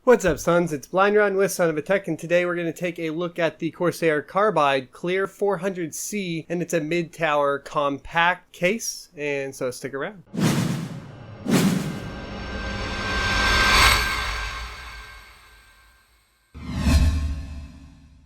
What's up, sons? It's Blind Run with Son of a Tech, and today we're going to take a look at the Corsair Carbide Clear 400C, and it's a mid-tower compact case, and so stick around.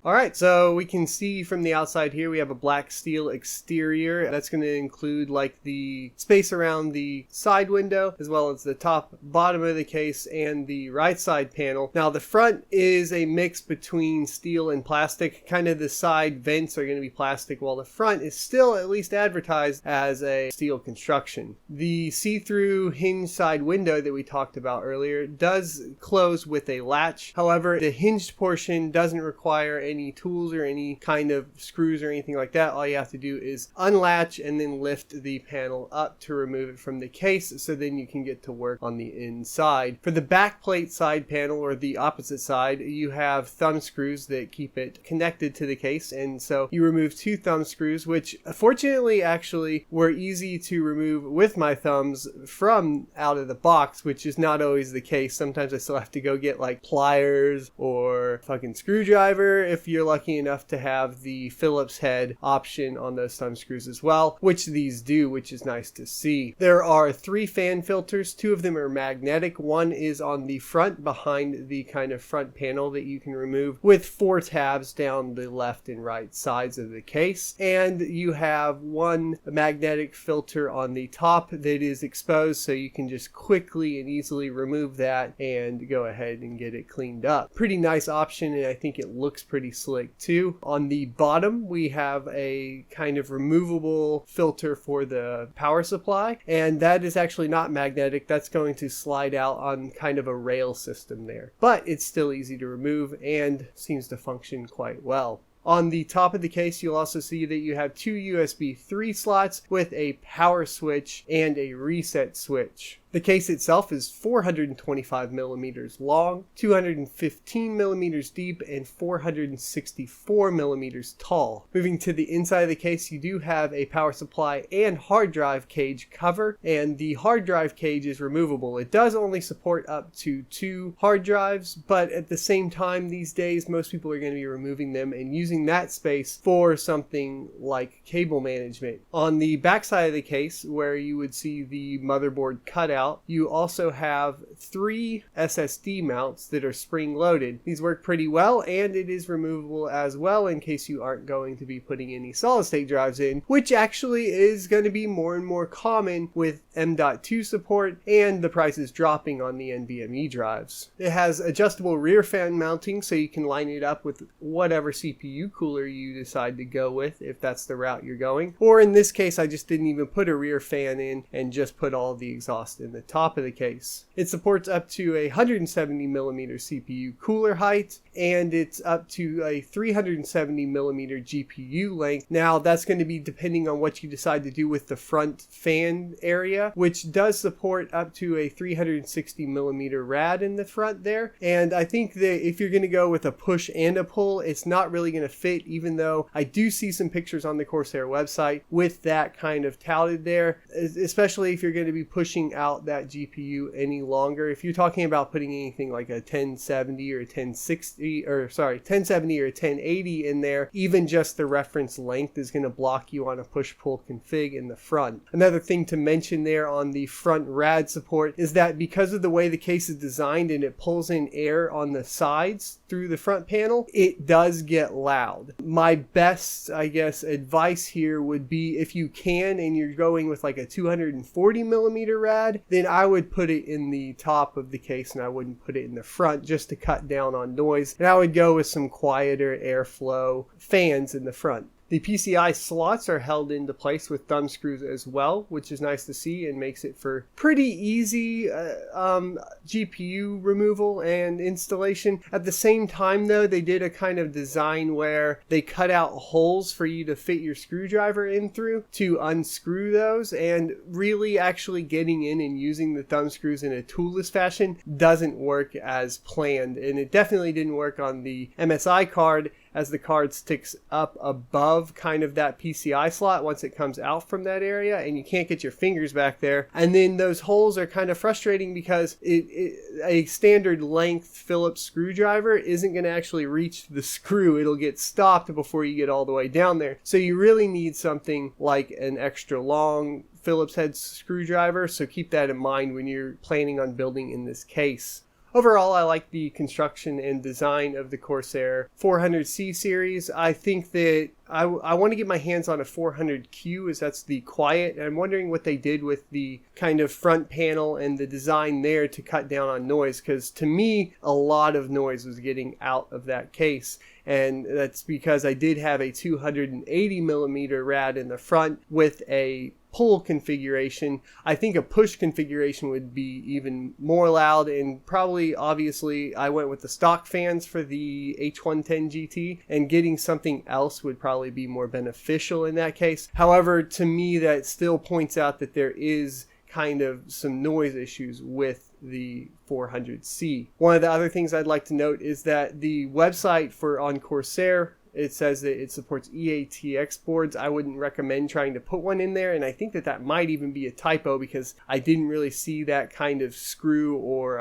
Alright, so we can see from the outside here we have a black steel exterior. That's going to include like the space around the side window, as well as the top, bottom of the case, and the right side panel. Now the front is a mix between steel and plastic. Kind of the side vents are going to be plastic, while the front is still at least advertised as a steel construction. The see-through hinge side window that we talked about earlier does close with a latch. However, the hinged portion doesn't require any tools or any kind of screws or anything like that. All you have to do is unlatch and then lift the panel up to remove it from the case, so then you can get to work on the inside. For the backplate side panel, or the opposite side, you have thumb screws that keep it connected to the case, and so you remove two thumb screws, which fortunately actually were easy to remove with my thumbs from out of the box, which is not always the case. Sometimes I still have to go get like pliers or fucking screwdriver if you're lucky enough to have the Phillips head option on those thumb screws as well, which these do, which is nice to see. There are 3 fan filters. 2 of them are magnetic. One is on the front behind the kind of front panel that you can remove, with 4 tabs down the left and right sides of the case. And you have one magnetic filter on the top that is exposed, so you can just quickly and easily remove that and go ahead and get it cleaned up. Pretty nice option, and I think it looks pretty slick too. On the bottom we have a kind of removable filter for the power supply, and that is actually not magnetic. That's going to slide out on kind of a rail system there, but it's still easy to remove and seems to function quite well. On the top of the case, you'll also see that you have 2 USB 3 slots with a power switch and a reset switch. The case itself is 425 millimeters long, 215 millimeters deep, and 464 millimeters tall. Moving to the inside of the case, you do have a power supply and hard drive cage cover, and the hard drive cage is removable. It does only support up to 2 hard drives, but at the same time these days most people are going to be removing them and using that space for something like cable management. On the back side of the case, where you would see the motherboard cutout, you also have 3 Ssd mounts that are spring-loaded. These work pretty well, and it is removable as well in case you aren't going to be putting any solid-state drives in, which actually is going to be more and more common with M.2 support and the prices dropping on the NVMe drives. It has adjustable rear fan mounting, so you can line it up with whatever CPU cooler you decide to go with, if that's the route you're going. Or in this case, I just didn't even put a rear fan in and just put all the exhaust in the top of the case. It supports up to a 170 millimeter CPU cooler height, and it's up to a 370 millimeter GPU length. Now that's going to be depending on what you decide to do with the front fan area, which does support up to a 360 millimeter rad in the front there. And I think that if you're going to go with a push and a pull, it's not really going to fit, even though I do see some pictures on the Corsair website with that kind of touted there, especially if you're going to be pushing out that GPU any longer. If you're talking about putting anything like a 1070 or a 1060, or sorry, 1070 or a 1080 in there, even just the reference length is going to block you on a push-pull config in the front. Another thing to mention there on the front Rad support is that because of the way the case is designed and it pulls in air on the sides through the front panel, it does get loud. My best, I guess, advice here would be, if you can and you're going with like a 240 millimeter rad, then I would put it in the top of the case and I wouldn't put it in the front, just to cut down on noise. And I would go with some quieter airflow fans in the front. The PCI slots are held into place with thumb screws as well, which is nice to see and makes it for pretty easy GPU removal and installation. At the same time though, they did a kind of design where they cut out holes for you to fit your screwdriver in through to unscrew those, and really actually getting in and using the thumb screws in a toolless fashion doesn't work as planned, and it definitely didn't work on the MSI card, as the card sticks up above kind of that PCI slot once it comes out from that area, and you can't get your fingers back there. And then those holes are kind of frustrating because a standard length Phillips screwdriver isn't going to actually reach the screw. It'll get stopped before you get all the way down there. So you really need something like an extra long Phillips head screwdriver, so keep that in mind when you're planning on building in this case. Overall, I like the construction and design of the Corsair 400C series. I think that I want to get my hands on a 400Q, as that's the quiet, and I'm wondering what they did with the kind of front panel and the design there to cut down on noise, because to me, a lot of noise was getting out of that case. And that's because I did have a 280 millimeter rad in the front with a pull configuration. I think a push configuration would be even more loud, and probably, obviously, I went with the stock fans for the H110 GT, and getting something else would probably be more beneficial in that case. However, to me, that still points out that there is kind of some noise issues with the 400C. One of the other things I'd like to note is that the website on Corsair, it says that it supports EATX boards. I wouldn't recommend trying to put one in there, and I think that might even be a typo, because I didn't really see that kind of screw or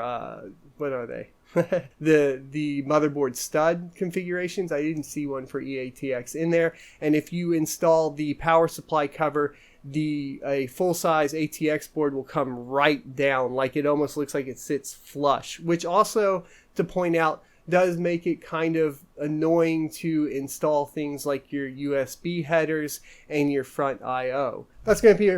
what are they? the motherboard stud configurations. I didn't see one for EATX in there. And if you install the power supply cover, a full-size ATX board will come right down, like it almost looks like it sits flush, which also, to point out, does make it kind of annoying to install things like your USB headers and your front I/O. That's pretty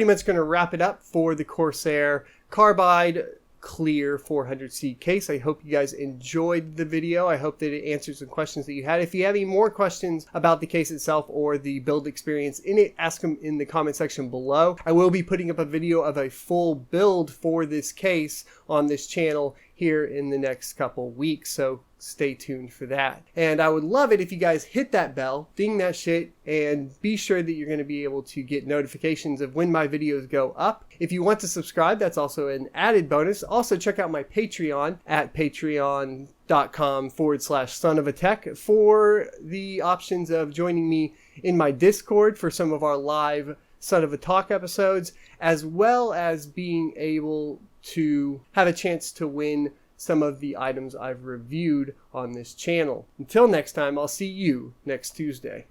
much going to wrap it up for the Corsair Carbide clear 400C case. I hope you guys enjoyed the video. I hope that it answered some questions that you had. If you have any more questions about the case itself or the build experience in it, ask them in the comment section below. I will be putting up a video of a full build for this case on this channel here in the next couple weeks, so stay tuned for that. And I would love it if you guys hit that bell, ding that shit, and be sure that you're going to be able to get notifications of when my videos go up. If you want to subscribe, that's also an added bonus. Also, check out my Patreon at patreon.com/sonofatech for the options of joining me in my Discord for some of our live Son of a Talk episodes, as well as being able to have a chance to win some of the items I've reviewed on this channel. Until next time, I'll see you next Tuesday.